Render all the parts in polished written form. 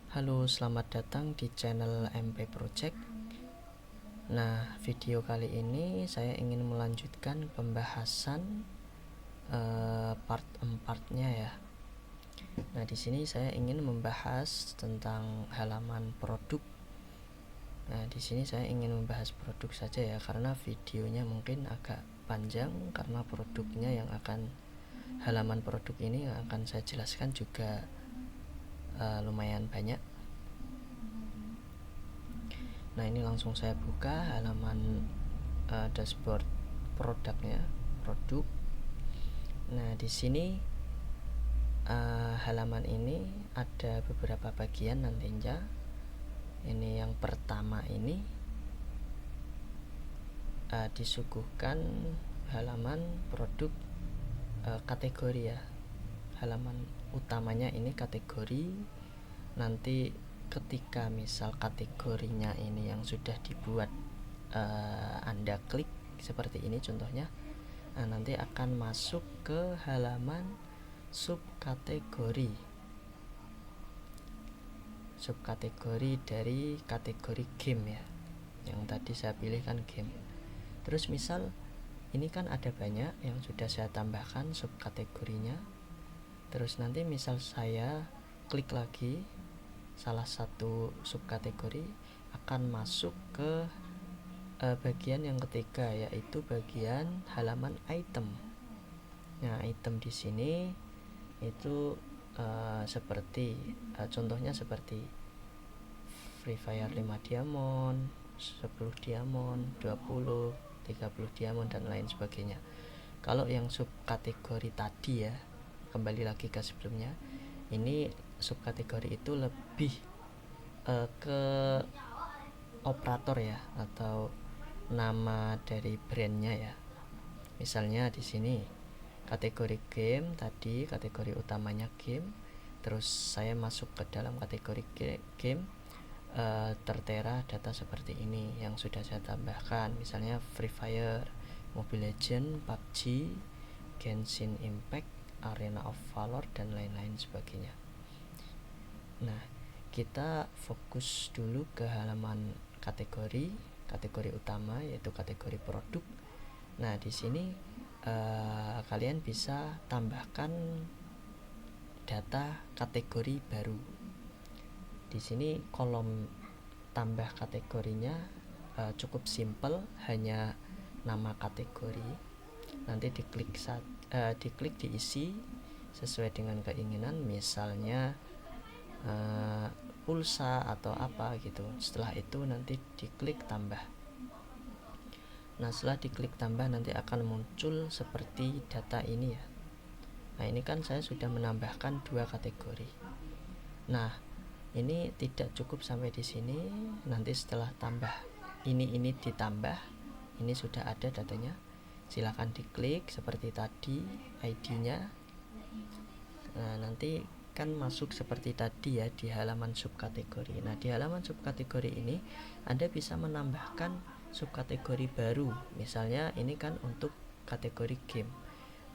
Halo, selamat datang di channel MP Project. Nah, video kali ini saya ingin melanjutkan pembahasan part 4-nya ya. Nah, di sini saya ingin membahas tentang halaman produk. Nah, di sini saya ingin membahas produk saja ya, karena videonya mungkin agak panjang karena produknya halaman produk ini yang akan saya jelaskan juga lumayan banyak. Nah, ini langsung saya buka halaman dashboard produknya, produk. Nah, di sini halaman ini ada beberapa bagian nantinya. Ini yang pertama ini disuguhkan halaman produk kategori ya. Halaman utamanya ini kategori. Nanti ketika misal kategorinya ini yang sudah dibuat Anda klik seperti ini contohnya, nanti akan masuk ke halaman subkategori dari kategori game ya, yang tadi saya pilihkan game. Terus misal ini kan ada banyak yang sudah saya tambahkan subkategorinya. Terus nanti misal saya klik lagi salah satu subkategori, akan masuk ke bagian yang ketiga, yaitu bagian halaman item. Nah, item di sini itu seperti contohnya seperti Free Fire 5 diamond, 10 diamond, 20, 30 diamond dan lain sebagainya. Kalau yang subkategori tadi ya, kembali lagi ke sebelumnya, ini subkategori itu lebih ke operator ya, atau nama dari brandnya ya. Misalnya di sini kategori game tadi, kategori utamanya game. Terus saya masuk ke dalam kategori game, tertera data seperti ini yang sudah saya tambahkan. Misalnya Free Fire, Mobile Legends, PUBG, Genshin Impact, Arena of Valor dan lain-lain sebagainya. Nah, kita fokus dulu ke halaman kategori utama, yaitu kategori produk. Nah, di sini kalian bisa tambahkan data kategori baru. Di sini kolom tambah kategorinya cukup simple, hanya nama kategori. Nanti diklik diisi sesuai dengan keinginan, misalnya pulsa atau apa gitu. Setelah itu nanti diklik tambah. Nah, setelah diklik tambah nanti akan muncul seperti data ini ya. Nah, ini kan saya sudah menambahkan 2 kategori. Nah, ini tidak cukup sampai di sini. Nanti setelah tambah ini ditambah, ini sudah ada datanya. Silakan diklik seperti tadi ID-nya. Nah, nanti kan masuk seperti tadi ya di halaman subkategori. Nah, di halaman subkategori ini Anda bisa menambahkan subkategori baru. Misalnya ini kan untuk kategori game.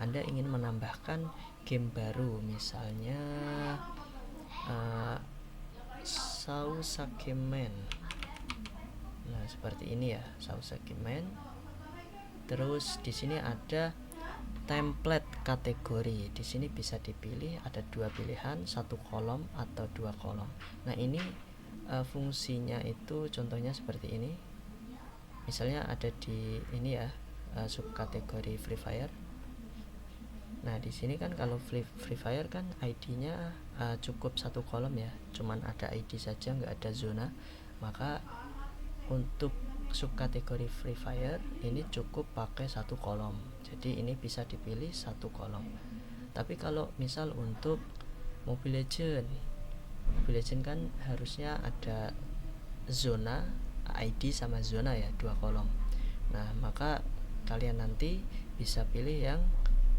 Anda ingin menambahkan game baru, misalnya Sausageman. Nah, seperti ini ya, Sausageman. Terus di sini ada template kategori. Di sini bisa dipilih, ada 2 pilihan, 1 kolom atau 2 kolom. Nah, ini fungsinya itu contohnya seperti ini. Misalnya ada di ini ya, subkategori Free Fire. Nah, di sini kan kalau Free Fire kan ID-nya cukup 1 kolom ya, cuman ada ID saja, nggak ada zona. Maka untuk subkategori Free Fire ini cukup pakai 1 kolom. Jadi ini bisa dipilih 1 kolom. Tapi kalau misal untuk Mobile Legends kan harusnya ada zona, ID sama zona ya, 2 kolom. Nah, maka kalian nanti bisa pilih yang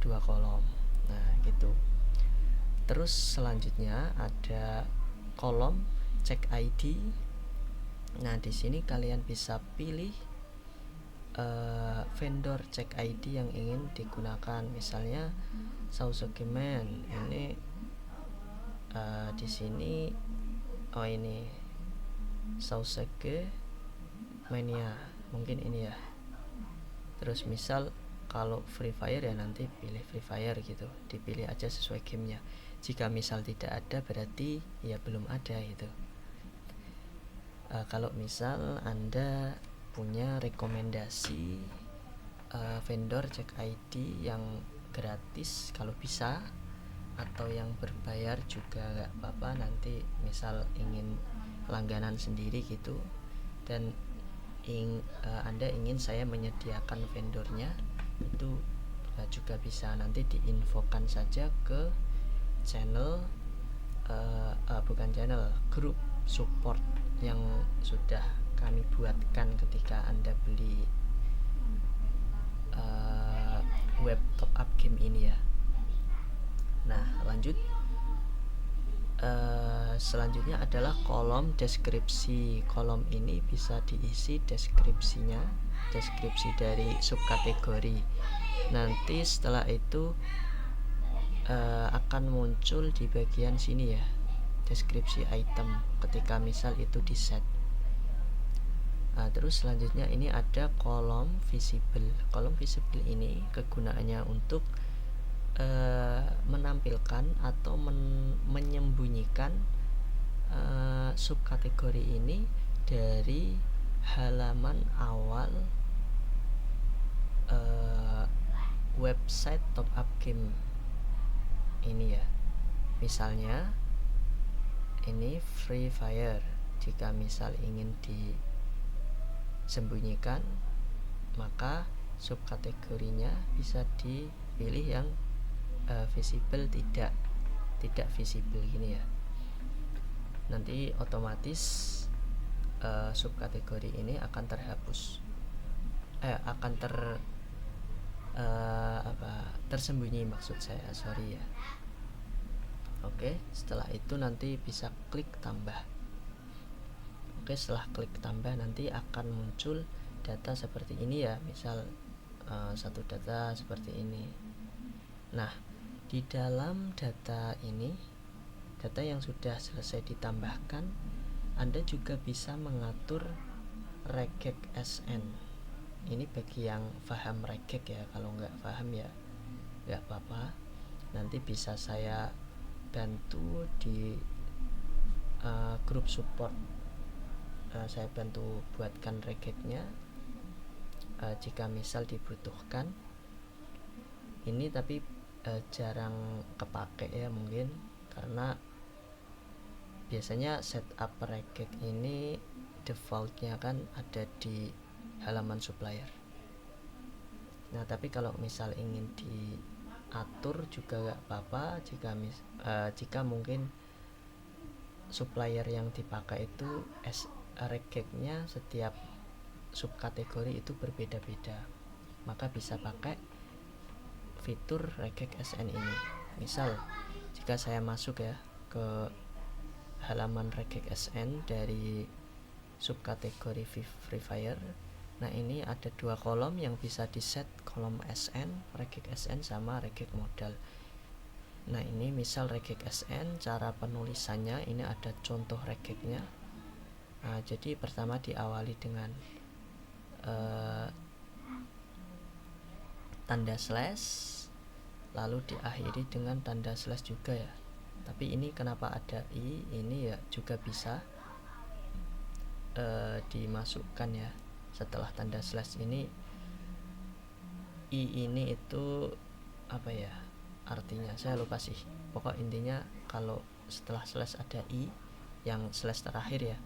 2 kolom. Nah, gitu. Terus selanjutnya ada kolom cek ID. Nah, di sini kalian bisa pilih vendor cek ID yang ingin digunakan. Misalnya Sausageman ini di sini oh ini Sausage Mania, mungkin ini ya. Terus misal kalau Free Fire ya nanti pilih Free Fire gitu, dipilih aja sesuai gamenya. Jika misal tidak ada berarti ya belum ada gitu. Kalau misal Anda punya rekomendasi vendor cek ID yang gratis kalau bisa, atau yang berbayar juga gak apa-apa, nanti misal ingin langganan sendiri gitu, dan Anda ingin saya menyediakan vendornya, itu juga bisa, nanti diinfokan saja ke channel bukan channel, grup support yang sudah kami buatkan ketika Anda beli web top up game ini ya. Nah lanjut, selanjutnya adalah kolom deskripsi. Kolom ini bisa diisi deskripsinya, deskripsi dari subkategori. Nanti setelah itu akan muncul di bagian sini ya, deskripsi item ketika misal itu di set. Terus selanjutnya ini ada kolom visible. Kolom visible ini kegunaannya untuk menampilkan atau menyembunyikan subkategori ini dari halaman awal website top up game ini ya. Misalnya ini Free Fire, jika misal ingin disembunyikan maka subkategorinya bisa dipilih yang visible, tidak visible gini ya. Nanti otomatis subkategori ini akan terhapus, tersembunyi maksud saya, sorry ya. Oke, setelah itu nanti bisa klik tambah. Oke, setelah klik tambah nanti akan muncul data seperti ini ya, misal satu data seperti ini. Nah, di dalam data ini, data yang sudah selesai ditambahkan, Anda juga bisa mengatur regek SN. Ini bagi yang paham regek ya, kalau nggak paham ya nggak apa-apa, nanti bisa saya bantu di grup support. Saya bantu buatkan regeknya jika misal dibutuhkan. Ini tapi jarang kepake ya mungkin, karena biasanya setup regek ini defaultnya kan ada di halaman supplier. Nah tapi kalau misal ingin diatur juga gak apa-apa, jika mungkin supplier yang dipakai itu regeknya setiap subkategori itu berbeda-beda, maka bisa pakai fitur regek SN ini. Misal jika saya masuk ya ke halaman regek SN dari subkategori Free Fire, nah ini ada dua kolom yang bisa di set, kolom SN, regek SN sama regek modal. Nah ini misal regek SN, cara penulisannya ini ada contoh regeknya. Jadi pertama diawali dengan tanda slash, lalu diakhiri dengan tanda slash juga ya. Tapi ini kenapa ada i, ini ya juga bisa dimasukkan ya. Setelah tanda slash ini, i ini itu apa ya artinya, saya lupa sih. Pokok intinya kalau setelah slash ada i, yang slash terakhir ya,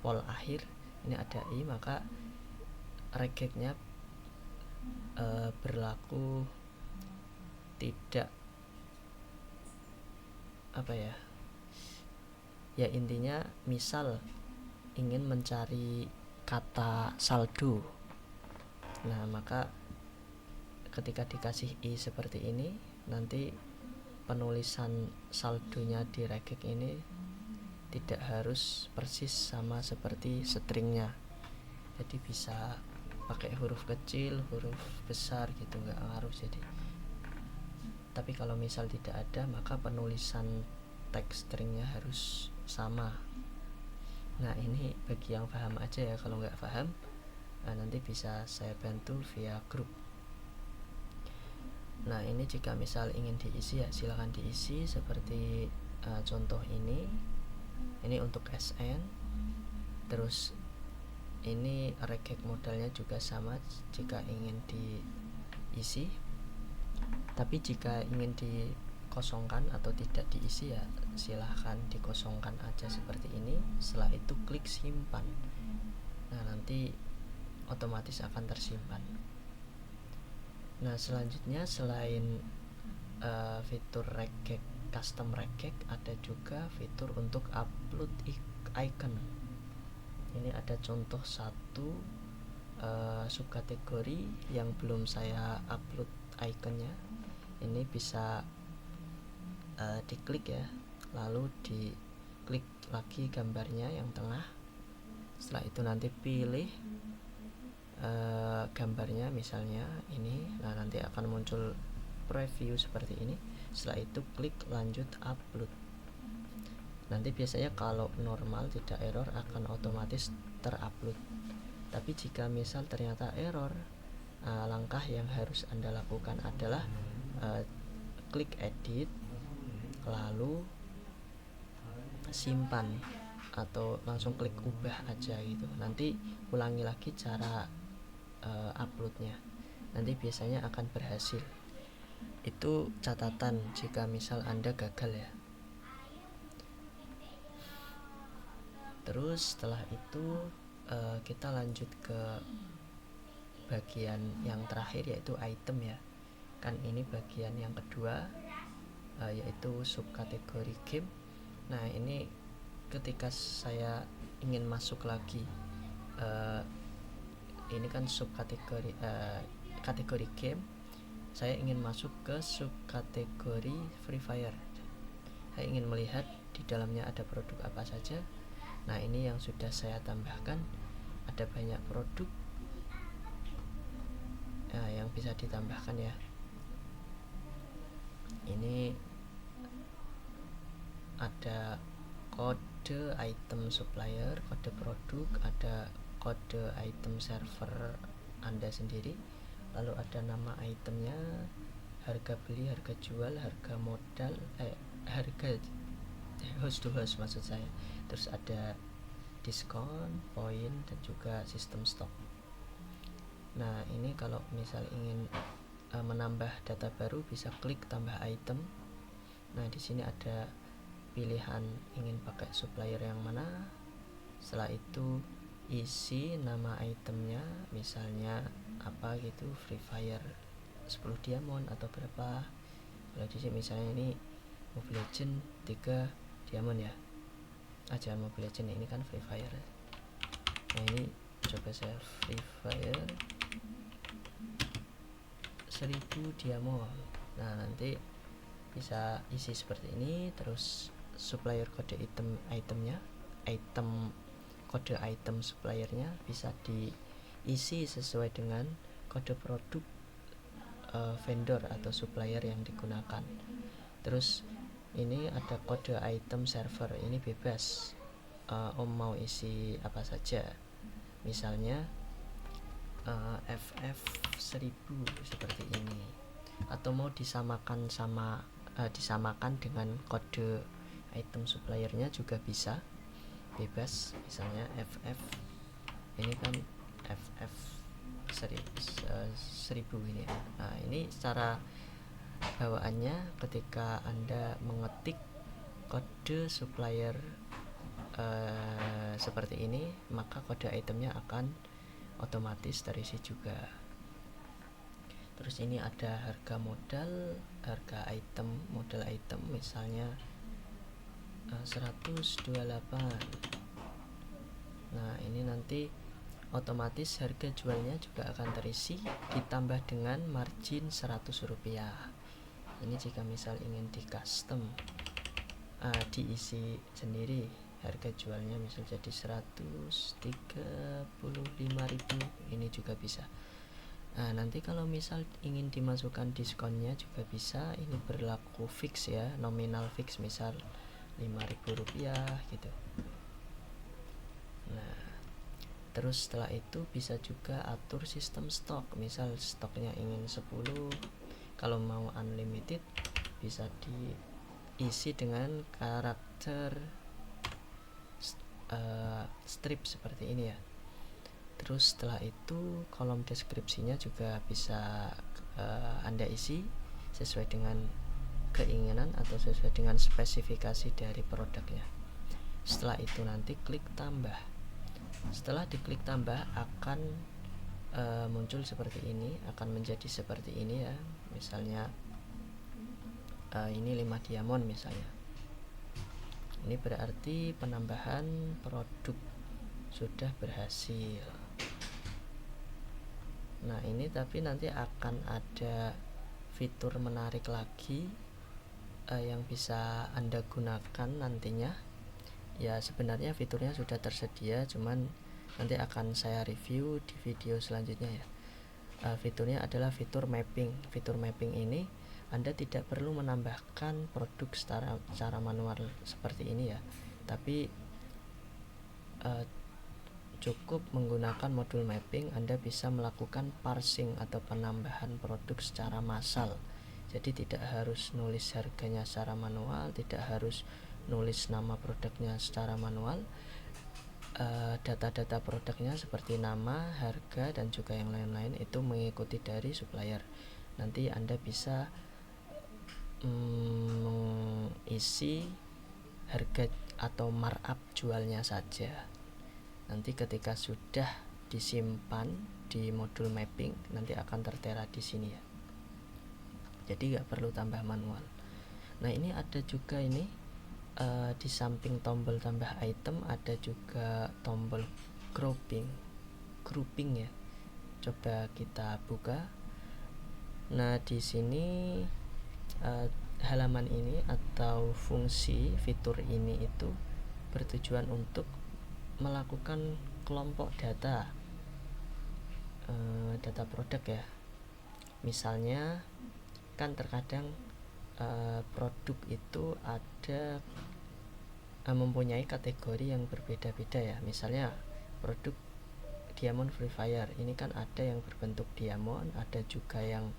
pol akhir, ini ada i, maka regeknya berlaku tidak ya intinya misal ingin mencari kata saldo, nah maka ketika dikasih i seperti ini, nanti penulisan saldonya di regek ini tidak harus persis sama seperti stringnya, jadi bisa pakai huruf kecil, huruf besar gitu, nggak ngaruh. Jadi tapi kalau misal tidak ada, maka penulisan teks stringnya harus sama. Nah ini bagi yang paham aja ya, kalau nggak paham nanti bisa saya bantu via grup. Nah ini jika misal ingin diisi ya silahkan diisi seperti contoh ini untuk SN. Terus ini reggae modalnya juga sama jika ingin diisi, tapi jika ingin dikosongkan atau tidak diisi ya silahkan dikosongkan aja seperti ini. Setelah itu klik simpan, nah nanti otomatis akan tersimpan. Nah selanjutnya selain fitur reggae, custom reggae, ada juga fitur untuk upload icon. Ini ada contoh satu subkategori yang belum saya upload iconnya. Ini bisa diklik ya, lalu diklik lagi gambarnya yang tengah. Setelah itu nanti pilih gambarnya misalnya ini. Nah nanti akan muncul preview seperti ini. Setelah itu klik lanjut upload. Nanti biasanya kalau normal tidak error akan otomatis terupload. Tapi jika misal ternyata error, langkah yang harus Anda lakukan adalah klik edit lalu simpan atau langsung klik ubah aja gitu. Nanti ulangi lagi cara uploadnya, nanti biasanya akan berhasil. Itu catatan jika misal Anda gagal ya. Terus setelah itu kita lanjut ke bagian yang terakhir yaitu item ya. Kan ini bagian yang kedua yaitu subkategori game. Nah ini ketika saya ingin masuk lagi, ini kan subkategori kategori game, saya ingin masuk ke subkategori Free Fire. Saya ingin melihat di dalamnya ada produk apa saja. Nah ini yang sudah saya tambahkan, ada banyak produk yang bisa ditambahkan ya. Ini ada kode item supplier, kode produk, ada kode item server Anda sendiri, lalu ada nama itemnya, harga beli, harga jual, harga modal, harga host to host maksud saya. Terus ada diskon, poin, dan juga sistem stok. Nah ini kalau misal ingin menambah data baru bisa klik tambah item. Nah di sini ada pilihan ingin pakai supplier yang mana. Setelah itu isi nama itemnya, misalnya apa gitu, Free Fire 10 diamond atau berapa. Kalau di sini misalnya ini Mobile Legend 3 diamond ya. Jangan Mobile Legend, ini kan Free Fire. Nah ini coba saya Free Fire 1000 diamond. Nah nanti bisa isi seperti ini. Terus supplier kode itemnya, kode item suppliernya bisa diisi sesuai dengan kode produk vendor atau supplier yang digunakan. Terus ini ada kode item server, ini bebas, Om mau isi apa saja, misalnya FF 1000 seperti ini, atau mau disamakan dengan kode item suppliernya juga bisa, bebas. Misalnya FF ini kan FF 1000 ini ya. Nah ini cara bawaannya ketika Anda mengetik kode supplier seperti ini, maka kode itemnya akan otomatis terisi juga. Terus ini ada harga modal, harga item, modal item misalnya 128. Nah ini nanti otomatis harga jualnya juga akan terisi ditambah dengan margin Rp100. Ini jika misal ingin di custom, diisi sendiri, harga jualnya misal jadi 135.000, ini juga bisa. Nah nanti kalau misal ingin dimasukkan diskonnya juga bisa. Ini berlaku fix ya, nominal fix, misal Rp5.000 gitu. Terus setelah itu bisa juga atur sistem stok, misal stoknya ingin 10, kalau mau unlimited bisa diisi dengan karakter strip seperti ini ya. Terus setelah itu kolom deskripsinya juga bisa Anda isi sesuai dengan keinginan atau sesuai dengan spesifikasi dari produknya. Setelah itu nanti klik tambah. Setelah diklik tambah akan muncul seperti ini, akan menjadi seperti ini ya. Misalnya ini 5 diamond misalnya. Ini berarti penambahan produk sudah berhasil. Nah ini tapi nanti akan ada fitur menarik lagi yang bisa Anda gunakan nantinya. Ya sebenarnya fiturnya sudah tersedia, cuman nanti akan saya review di video selanjutnya ya. Fiturnya adalah fitur mapping. Fitur mapping ini Anda tidak perlu menambahkan produk secara manual seperti ini ya, tapi cukup menggunakan modul mapping Anda bisa melakukan parsing atau penambahan produk secara massal. Jadi tidak harus nulis harganya secara manual, tidak harus nulis nama produknya secara manual. Data-data produknya seperti nama, harga, dan juga yang lain-lain itu mengikuti dari supplier. Nanti Anda bisa mengisi harga atau markup jualnya saja. Nanti ketika sudah disimpan di modul mapping nanti akan tertera di sini ya. Jadi nggak perlu tambah manual. Nah ini ada juga ini di samping tombol tambah item ada juga tombol grouping ya. Coba kita buka. Nah di sini halaman ini atau fungsi fitur ini itu bertujuan untuk melakukan kelompok data produk ya. Misalnya kan terkadang produk itu ada mempunyai kategori yang berbeda-beda ya. Misalnya produk Diamond Free Fire ini kan ada yang berbentuk diamond, ada juga yang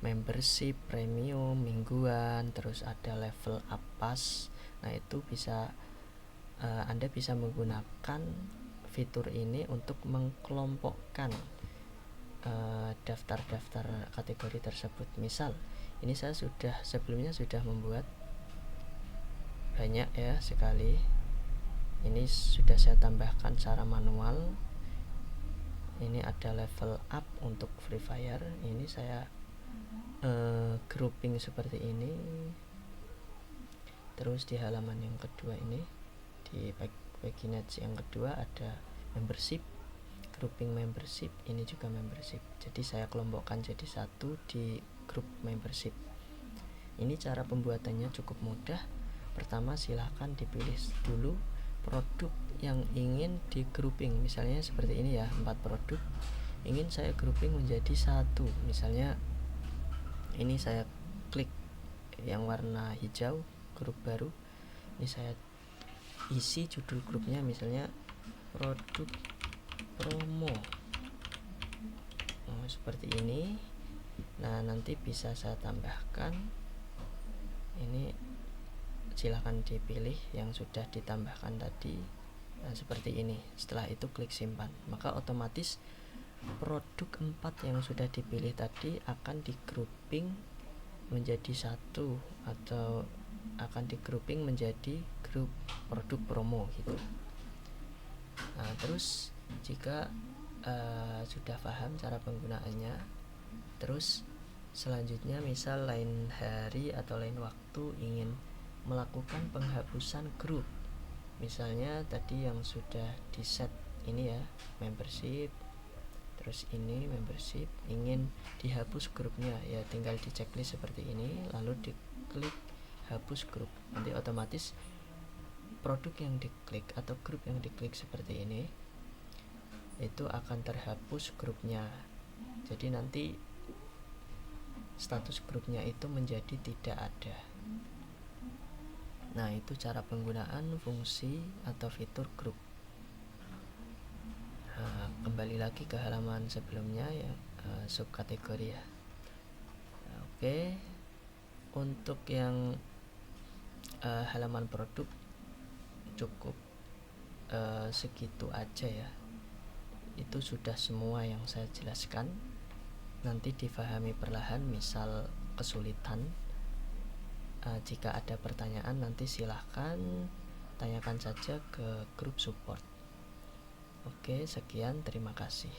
membership, premium, mingguan, terus ada level up pass. Nah itu bisa Anda bisa menggunakan fitur ini untuk mengkelompokkan daftar-daftar kategori tersebut. Misal ini saya sebelumnya sudah membuat banyak ya sekali. Ini sudah saya tambahkan secara manual. Ini ada level up untuk Free Fire. Ini saya grouping seperti ini. Terus di halaman yang kedua ini di paginage yang kedua ada membership, grouping membership. Ini juga membership. Jadi saya kelompokkan jadi satu di grup membership. Ini cara pembuatannya cukup mudah. Pertama silahkan dipilih dulu produk yang ingin di grouping. Misalnya seperti ini ya, 4 produk ingin saya grouping menjadi satu. Misalnya ini saya klik yang warna hijau, grup baru. Ini saya isi judul grupnya misalnya produk promo. Seperti ini. Nah nanti bisa saya tambahkan ini, silahkan dipilih yang sudah ditambahkan tadi. Nah, seperti ini. Setelah itu klik simpan, maka otomatis produk 4 yang sudah dipilih tadi akan di grouping menjadi satu atau akan di grouping menjadi grup produk promo gitu. Nah terus jika sudah paham cara penggunaannya, terus selanjutnya misal lain hari atau lain waktu ingin melakukan penghapusan grup. Misalnya tadi yang sudah di set ini ya, membership, terus ini membership, ingin dihapus grupnya ya tinggal di checklist seperti ini, lalu diklik hapus grup. Nanti otomatis produk yang diklik atau grup yang diklik seperti ini itu akan terhapus grupnya. Jadi nanti status grupnya itu menjadi tidak ada. Nah itu cara penggunaan fungsi atau fitur grup. Nah, kembali lagi ke halaman sebelumnya ya, subkategori ya. Oke, untuk yang halaman produk cukup segitu aja ya. Itu sudah semua yang saya jelaskan. Nanti difahami perlahan, misal kesulitan. Jika ada pertanyaan nanti silahkan tanyakan saja ke grup support. Oke, sekian, terima kasih.